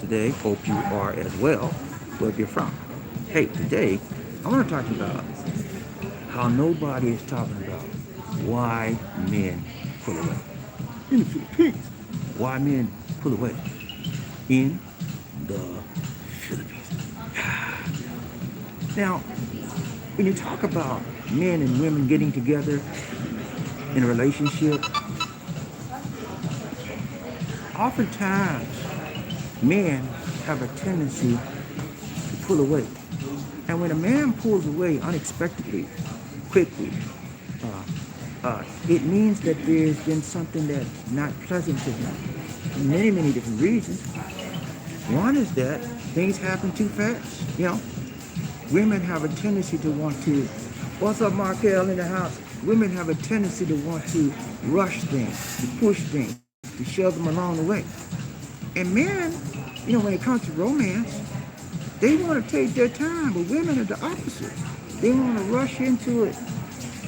today. Hope you are as well, wherever you're from. Hey, today I want to talk about how nobody is talking about why men pull away in the Philippines. Why men pull away in the Philippines. Now, when you talk about men and women getting together in a relationship, oftentimes men have a tendency to pull away. And when a man pulls away unexpectedly, quickly, it means that there's been something that's not pleasant to him. For many, many different reasons. One is that things happen too fast. Women have a tendency to want to, what's up, Markel in the house? Women have a tendency to want to rush things, to push things, to shove them along the way. And men, when it comes to romance, they want to take their time, but women are the opposite. They want to rush into it,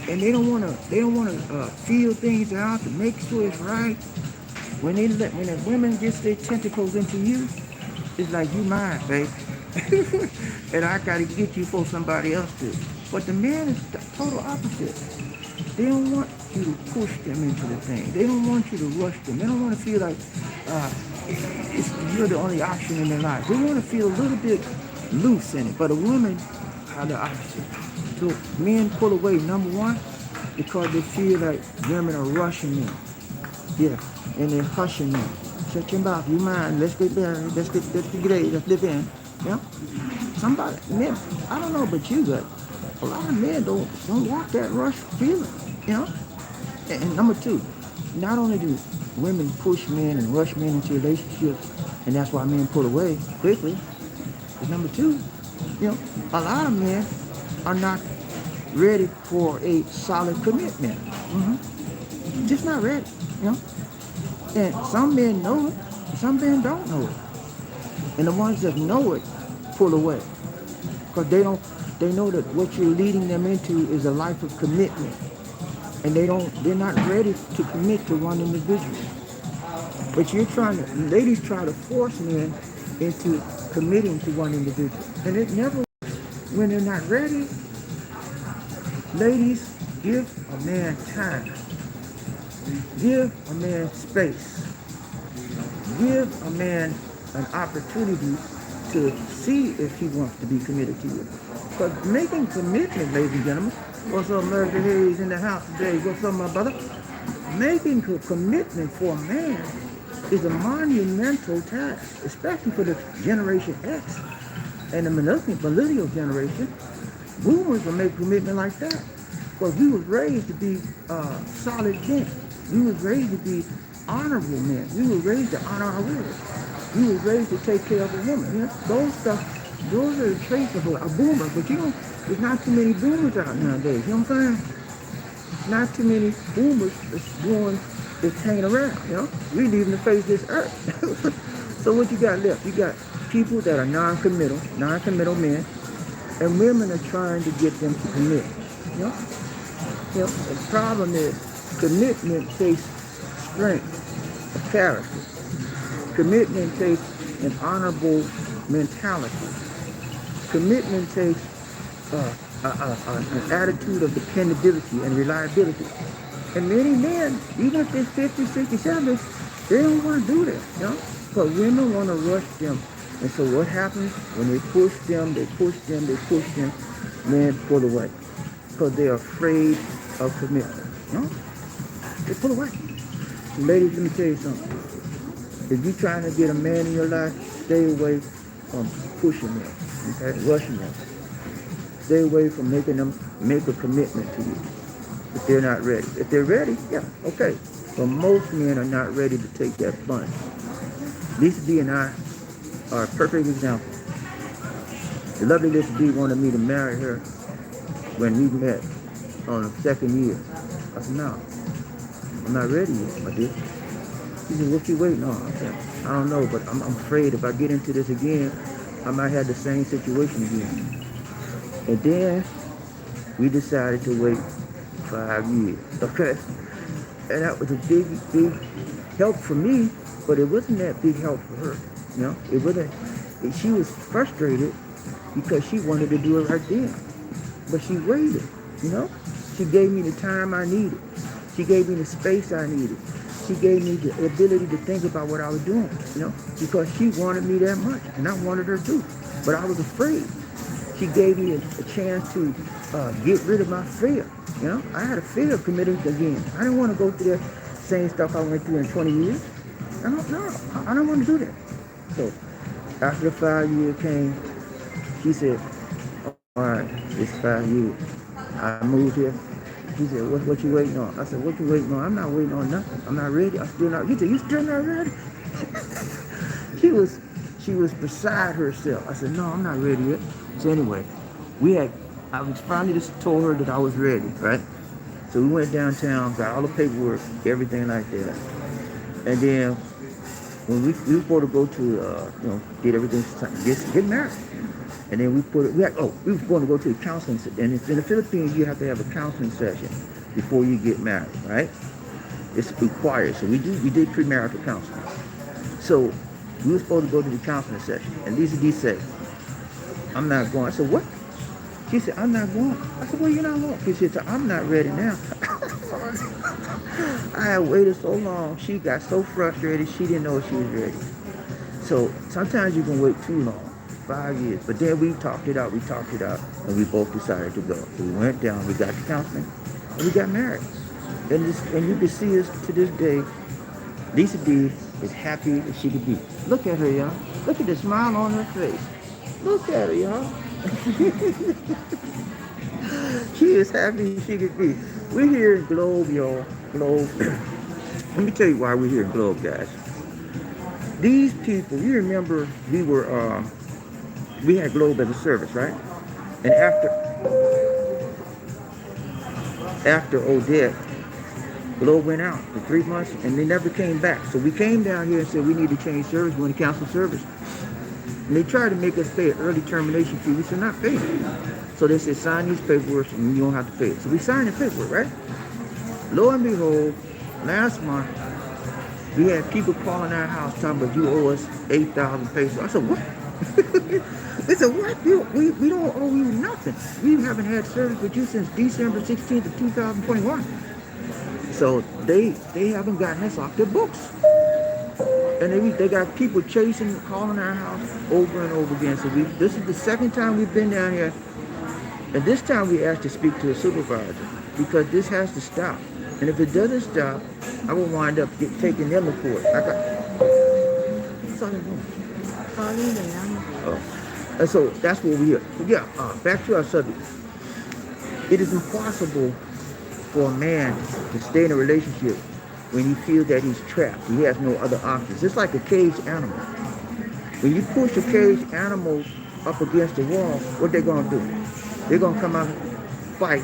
and they don't want to feel things out to make sure it's right. When a woman gets their tentacles into you, it's like, you mine, babe. And I got to get you for somebody else too. But the man is the total opposite. They don't want you to push them into the thing. They don't want you to rush them. They don't want to feel like you're the only option in their life. They want to feel a little bit loose in it. But a woman are the opposite. So men pull away, number one, because they feel like women are rushing them. Yeah, and they're hushing them. Shut your mouth, you mind, let's get married, let's live in. Men, I don't know about you, but a lot of men don't want that rush feeling, And number two, not only do women push men and rush men into relationships, and that's why men pull away quickly, but number two, a lot of men are not ready for a solid commitment. Just not ready, And some men know it, some men don't know it. And the ones that know it pull away. Because they know that what you're leading them into is a life of commitment. And they're not ready to commit to one individual. But ladies try to force men into committing to one individual. And it never, when they're not ready, ladies, give a man time. Give a man space. Give a man an opportunity to see if he wants to be committed to you. Because making commitment, ladies and gentlemen, what's up, Murphy Hayes in the house today? What's up, my brother? Making a commitment for a man is a monumental task, especially for the Generation X and the millennial generation. Boomers will make a commitment like that. Because we was raised to be solid men. We was raised to be honorable men. We were raised to honor our women. We were raised to take care of a woman. Those are the traits of a boomer. But there's not too many boomers out nowadays. You know what I'm saying? Not too many boomers that's hanging around. We leaving to face this earth. So what you got left? You got people that are non-committal men, and women are trying to get them to commit. The problem is commitment takes strength of character. Commitment takes an honorable mentality. Commitment takes an attitude of dependability and reliability. And many men, even if they're 50, 60, 70, they don't want to do that, Because women want to rush them. And so what happens when they push them, men pull away. Because they're afraid of commitment. They pull away. So ladies, let me tell you something. If you're trying to get a man in your life, stay away from pushing them, rushing them. Stay away from making them make a commitment to you if they're not ready. If they're ready, yeah, okay. But most men are not ready to take that plunge. Lisa B and I are a perfect example. The lovely Lisa B wanted me to marry her when we met on the second year. I said, no, I'm not ready yet, my dear. She said, what you waiting on? I said, I don't know, but I'm afraid if I get into this again, I might have the same situation again. And then we decided to wait 5 years, okay? And that was a big help for me, but it wasn't that big help for her. You know, it wasn't. She was frustrated because she wanted to do it right then, but she waited. You know, she gave me the time I needed. She gave me the space I needed. She gave me the ability to think about what I was doing. You know, because she wanted me that much, and I wanted her too, but I was afraid. She gave me a chance to get rid of my fear. You know, I had a fear of committing again. I didn't want to go through that same stuff I went through in 20 years. I don't want to do that. So after the 5 years came, she said, all right, it's 5 years. I moved here. She said, what you waiting on? I said, what you waiting on? I'm not waiting on nothing. I'm not ready. I'm still not. You said, you still not ready? She was beside herself. I said, no, I'm not ready yet. So anyway, I was finally just told her that I was ready, right? So we went downtown, got all the paperwork, everything like that. And then when we were supposed to go to, get everything, get married. And then we were going to go to a counseling session. And in the Philippines, you have to have a counseling session before you get married, right? It's required. So we did premarital counseling. So we were supposed to go to the counseling session. And Lisa D said, I'm not going. I said, what? She said, I'm not going. I said, well, you're not going. She said, I'm not ready now. I had waited so long. She got so frustrated. She didn't know she was ready. So sometimes you can wait too long, 5 years. But then we talked it out, and we both decided to go. So we went down, we got to counseling, and we got married. And you can see us to this day. Lisa D is happy as she could be. Look at her, y'all. Look at the smile on her face. Look at her, y'all. She is happy as she could be. We're here in Globe, y'all. Globe. Let me tell you why we're here in Globe, guys. These people, you remember we had Globe as a service, right? And after Odette, Globe went out for 3 months and they never came back. So we came down here and said we need to change service, we want to cancel service. And they tried to make us pay an early termination fee. We said not pay it. So they said sign these paperwork and you don't have to pay it. So we signed the paperwork, right? Lo and behold, last month we had people calling our house talking about you owe us 8,000 pesos. I said, what? They said, what? We don't owe you nothing. We haven't had service with you since December 16th of 2021. So they haven't gotten us off their books. And they got people calling our house over and over again. So this is the second time we've been down here. And this time we asked to speak to a supervisor because this has to stop. And if it doesn't stop, I will wind up taking them to court. And so that's what we're here. Back to our subject. It is impossible for a man to stay in a relationship when he feels that he's trapped. He has no other options. It's like a caged animal. When you push a caged animal up against the wall, what they're going to do? They're going to come out fight.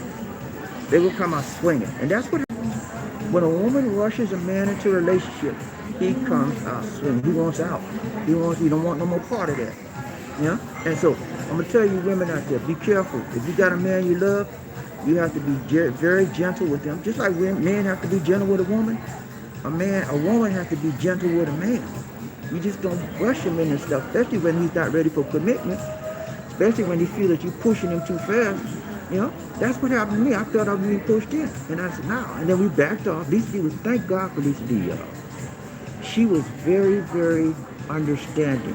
They're going to come out swinging. And that's what happens. When a woman rushes a man into a relationship, he comes out swinging. He wants out. He don't want no more part of that. Yeah? And so, I'm going to tell you women out there, be careful. If you got a man you love, you have to be very gentle with them. Just like men have to be gentle with a woman, a woman has to be gentle with a man. You just don't rush him into stuff, especially when he's not ready for commitment, especially when he feels that you're pushing him too fast. You know, that's what happened to me. I felt I was being pushed in. And I said, no. And then we backed off. Lisa D was, thank God for Lisa D, y'all. She was very, very understanding.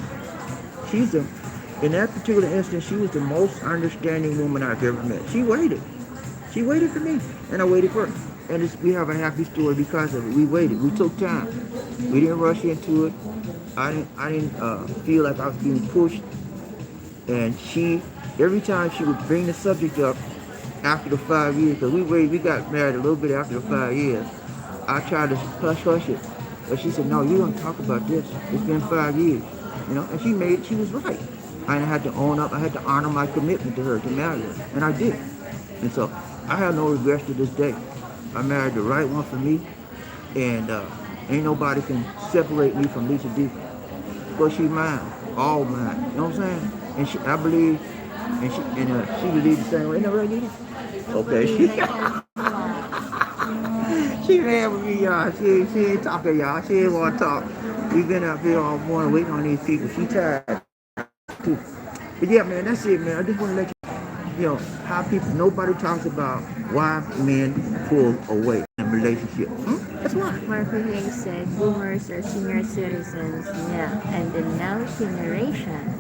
In that particular instance, she was the most understanding woman I've ever met. She waited. She waited for me, and I waited for her. And we have a happy story because of it. We waited. We took time. We didn't rush into it. I didn't feel like I was being pushed. And every time she would bring the subject up after the 5 years, because we got married a little bit after the 5 years, I tried to hush it. But she said, no, you don't talk about this. It's been 5 years. You know, and she was right. I had to own up. I had to honor my commitment to her, to marry her. And I did. And so I have no regrets to this day. I married the right one for me. And ain't nobody can separate me from Lisa D. Because she's mine. All mine. You know what I'm saying? And I believe, and she believes the same way. Ain't that right, Nita? Okay. She mad with me, y'all. She ain't talking, y'all. She ain't want to talk. We've been out there all morning waiting on these people. She tired too. But yeah, man, that's it, man. I just want to let how people, nobody talks about why men pull away in relationships. That's why. Marco Hayes said boomers are senior citizens now, and the now generation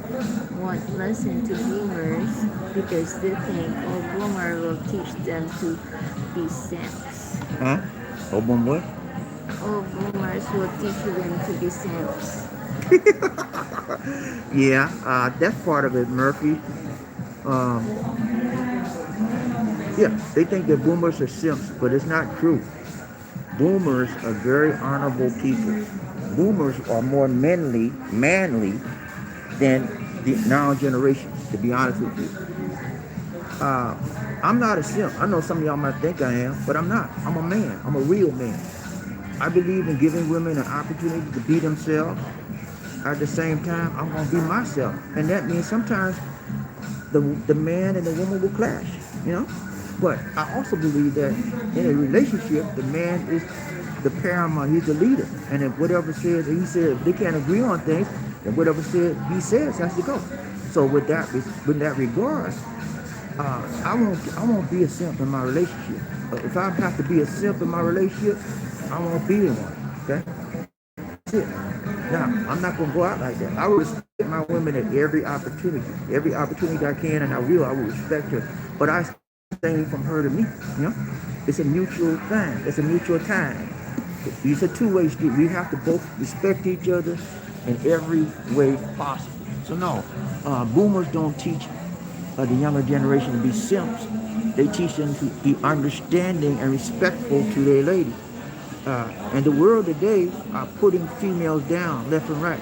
won't listen to boomers because they think all boomer will teach them to be simps. Huh? Oh, boom, what? All boomers will teach them to be simps. Yeah, that's part of it, Murphy. Um, yeah, they think that boomers are simps, but it's not true. Boomers are very honorable people. Boomers are more manly than the now generation, to be honest with you. I'm not a simp. I know some of y'all might think I am, but I'm not. I'm a man. I'm a real man. I believe in giving women an opportunity to be themselves. At the same time, I'm going to be myself. And that means sometimes the man and the woman will clash, you know? But I also believe that in a relationship, the man is the paramount, he's the leader. And if whatever says, he said, if they can't agree on things, then whatever said he says has to go. So with that regard, I won't be a simp in my relationship. If I have to be a simp in my relationship, I won't be in one. Okay? That's it. Now, I'm not gonna go out like that. I will respect my women at every opportunity I can, and I will respect her. But I stay from her to me. You know, it's a mutual thing. It's a mutual time. It's a two-way street. We have to both respect each other in every way possible. So no, boomers don't teach the younger generation to be simps. They teach them to be understanding and respectful to their lady. And the world today are putting females down left and right.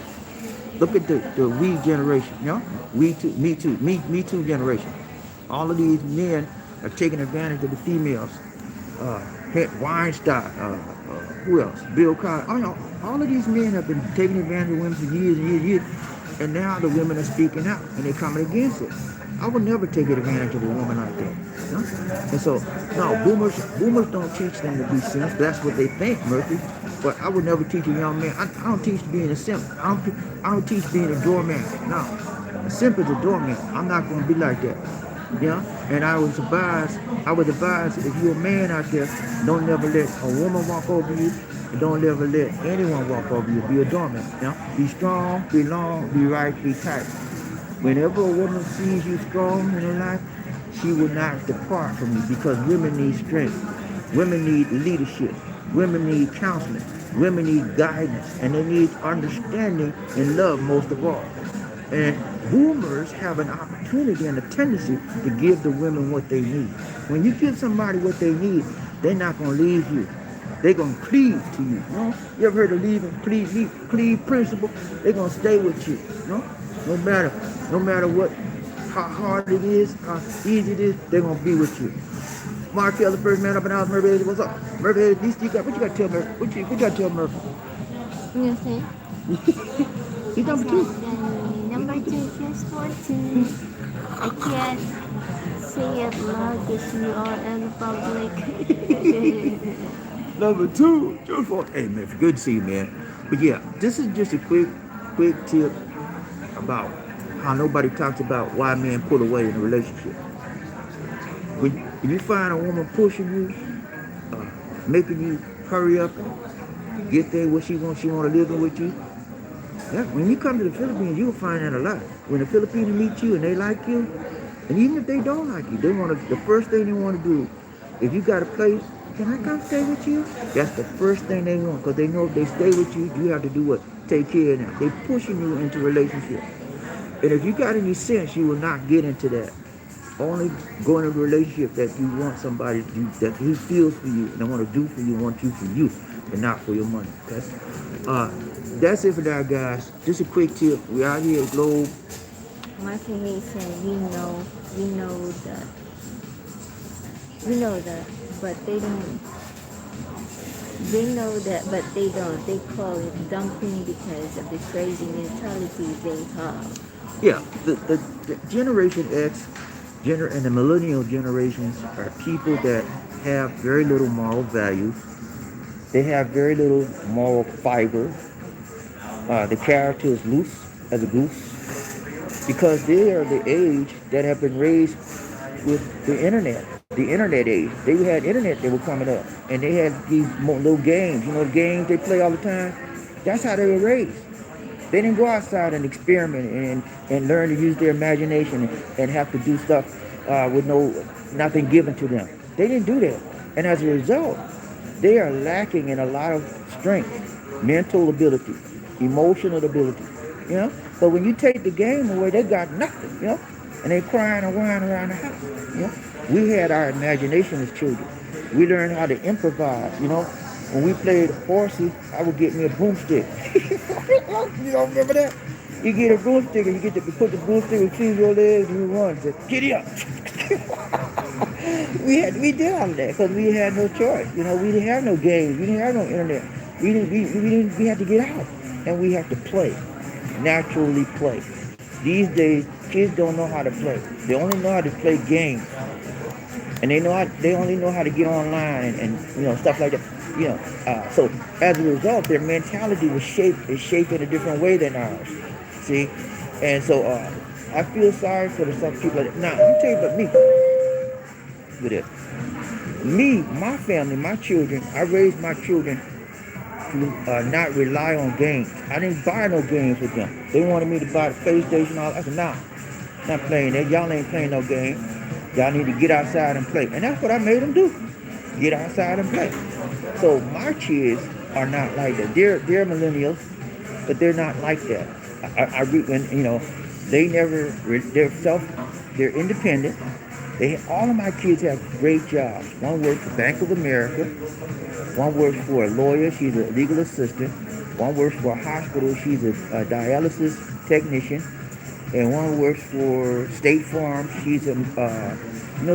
Look at the we generation, you know? Me too generation. All of these men are taking advantage of the females. Weinstein, who else? Bill Cosby. All of these men have been taking advantage of women for years and years and years. And now the women are speaking out and they're coming against it. I would never take advantage of a woman like that. You know? And so, no, boomers don't teach them to be simps. That's what they think, Murphy. But I would never teach a young man. I don't teach being a simp. I don't teach being a doorman. No, a simp is a doorman. I'm not going to be like that. Yeah, and I would advise if you're a man out there, don't never let a woman walk over you, and don't ever let anyone walk over you. Be a doorman. You know? Be strong, be long, be right, be tight. Whenever a woman sees you strong in her life, she will not depart from you because women need strength. Women need leadership. Women need counseling. Women need guidance. And they need understanding and love most of all. And boomers have an opportunity and a tendency to give the women what they need. When you give somebody what they need, they're not going to leave you. They're going to cleave to you. You know? You ever heard of leave and cleave principle? They're going to stay with you. You know? No matter what, how hard it is, how easy it is, they're going to be with you. Mark Kelly, the first man up in the house, Murphy, what's up? Murphy, what you got to tell Murphy? What you got to tell Murphy? Nothing. He's number two. Number two, just want to. I can't say it loud because you are in public. Number two, just for, hey man, good to see you, man. But yeah, this is just a quick tip about how nobody talks about why men pull away in a relationship. If you find a woman pushing you, making you hurry up and get there what she want to live in with you, yeah, when you come to the Philippines, you'll find that a lot. When the Filipinos meet you and they like you, and even if they don't like you, the first thing they want to do, if you got a place, can I come stay with you? That's the first thing they want, because they know if they stay with you, you have to do what? Take care of them. They're pushing you into a relationship. And if you got any sense, you will not get into that. Only go into a relationship that you want somebody to do, that he feels for you, and they want to do for you, want you for you, and not for your money. That's it for that, guys. Just a quick tip. We out here at Globe. Martin Hayes said, we know that, but they don't. They know that, but they don't. They call it dumping because of the crazy mentality they have. Yeah, the Generation X, and the millennial generations are people that have very little moral values. They have very little moral fiber. The character is loose as a goose because they are the age that have been raised with the internet age. They had internet that were coming up, and they had these little games. You know, the games they play all the time. That's how they were raised. They didn't go outside and experiment and learn to use their imagination and have to do stuff with nothing given to them. They didn't do that, and as a result, they are lacking in a lot of strength, mental ability, emotional ability. You know, but when you take the game away, they got nothing. You know, and they crying and whining around the house. You know, we had our imagination as children. We learned how to improvise. You know, when we played horsey, I would get me a broomstick. You don't remember that? You get a broomstick and you put the broomstick between your legs and you run. Say, giddy up. We did all of that because we had no choice. You know, we didn't have no games. We didn't have no internet. We had to get out and we have to play, naturally play. These days, kids don't know how to play. They only know how to play games, and they only know how to get online and you know stuff like that. You know, so as a result, their mentality is shaped in a different way than ours. See, and so I feel sorry for some people. Now, let me tell you about me. With it, me, my family, my children. I raised my children to not rely on games. I didn't buy no games with them. They wanted me to buy the PlayStation. All I said, nah, not playing that. Y'all ain't playing no game. Y'all need to get outside and play. And that's what I made them do. Get outside and play. So my kids are not like that. They're millennials, but they're not like that. You know, they're independent. All of my kids have great jobs. One works for Bank of America. One works for a lawyer. She's a legal assistant. One works for a hospital. She's a dialysis technician. And one works for State Farm. She's a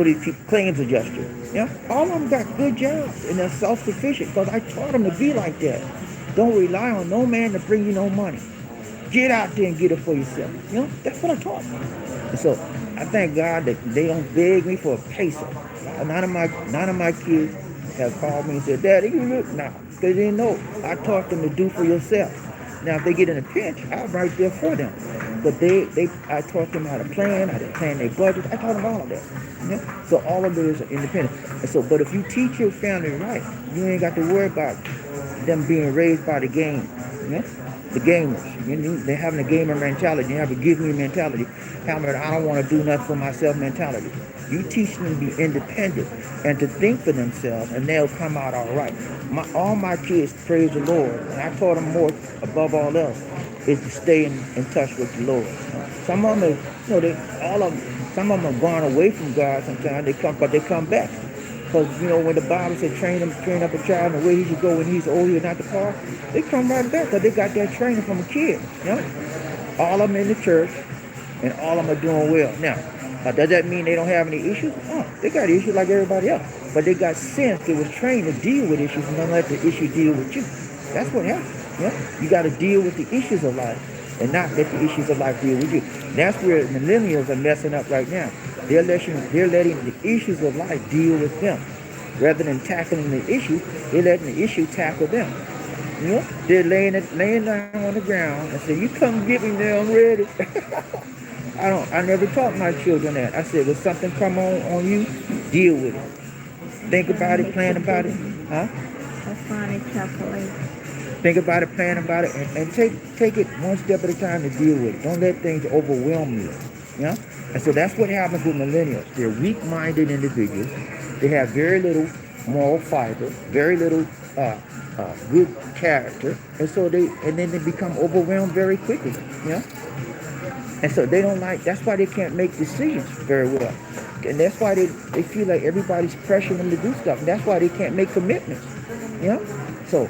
these claims adjuster. You know, all of them got good jobs and they're self-sufficient because I taught them to be like that. Don't rely on no man to bring you no money. Get out there and get it for yourself. You know, that's what I taught them. And so I thank God that they don't beg me for a peso. None of my kids have called me and said, Daddy, you look now. They didn't know. I taught them to do for yourself. Now, if they get in a pinch, I'm right there for them. But I taught them how to plan their budget. I taught them all of that. You know? So all of those are independent. And so, but if you teach your family right, you ain't got to worry about them being raised by the game. You know? The gamers. They're having a gamer mentality. They have a give me mentality. Having I don't want to do nothing for myself mentality. You teach them to be independent and to think for themselves, and they'll come out all right. All my kids praise the Lord, and I taught them more above all else is to stay in touch with the Lord. Some of them, some of them have gone away from God. Sometimes they come back. Because, when the Bible said train up a child in the way he should go when he's old, he'll not depart, they come right back because they got that training from a kid. All of them in the church, and all of them are doing well. Now, does that mean they don't have any issues? They got issues like everybody else. But they got sense. They was trained to deal with issues and don't let the issue deal with you. That's what happens. You got to deal with the issues of life and not let the issues of life deal with you. That's where millennials are messing up right now. They're letting the issues of life deal with them. Rather than tackling the issue, they're letting the issue tackle them. They're laying down on the ground and say, "You come get me now, I'm ready." I never taught my children that. I said, when something come on you, deal with it. Think about it, plan about it. Think about it, plan about it, and take it one step at a time to deal with it. Don't let things overwhelm you. And so that's what happens with millennials. They're weak-minded individuals. They have very little moral fiber, very little good character, and then they become overwhelmed very quickly. And so they don't that's why they can't make decisions very well. And that's why they feel like everybody's pressuring them to do stuff. And that's why they can't make commitments. So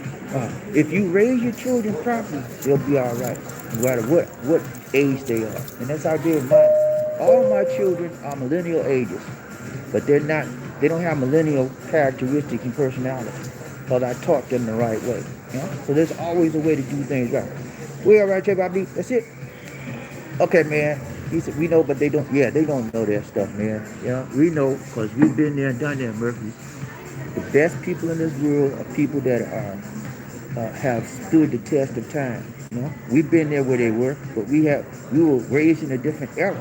if you raise your children properly, they'll be all right, no matter what age they are. And that's how they're mine. All my children are millennial ages, but they don't have millennial characteristics and personality, because I taught them the right way. So there's always a way to do things right. We all right, BobbieD? That's it? Okay, man. He said, we know, but they don't. Yeah, they don't know that stuff, man. We know, because we've been there and done that, Murphy. The best people in this world are people that have stood the test of time. You know, we've been there where they were, but we were raised in a different era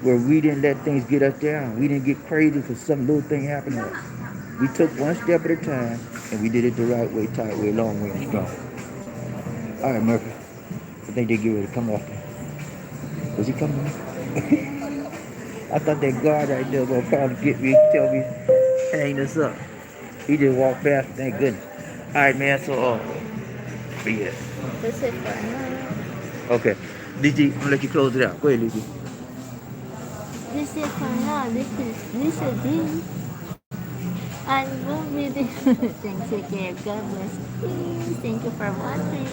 where we didn't let things get us down. We didn't get crazy because some little thing happened to us. We took one step at a time and we did it the right way, tight way, long way, and strong. All right, Murphy. I think they get ready to come off there. Was he coming? I thought that guard right there was gonna probably get me, tell me, hang this up. He just walked past. Thank goodness. All right, man. So, but yeah. That's it for now. Okay. DG, I'm gonna let you close it out. Go ahead, DG. That's it for now. This is Lisa D. And BobbieD. Thanks again. God bless you. Thank you for watching.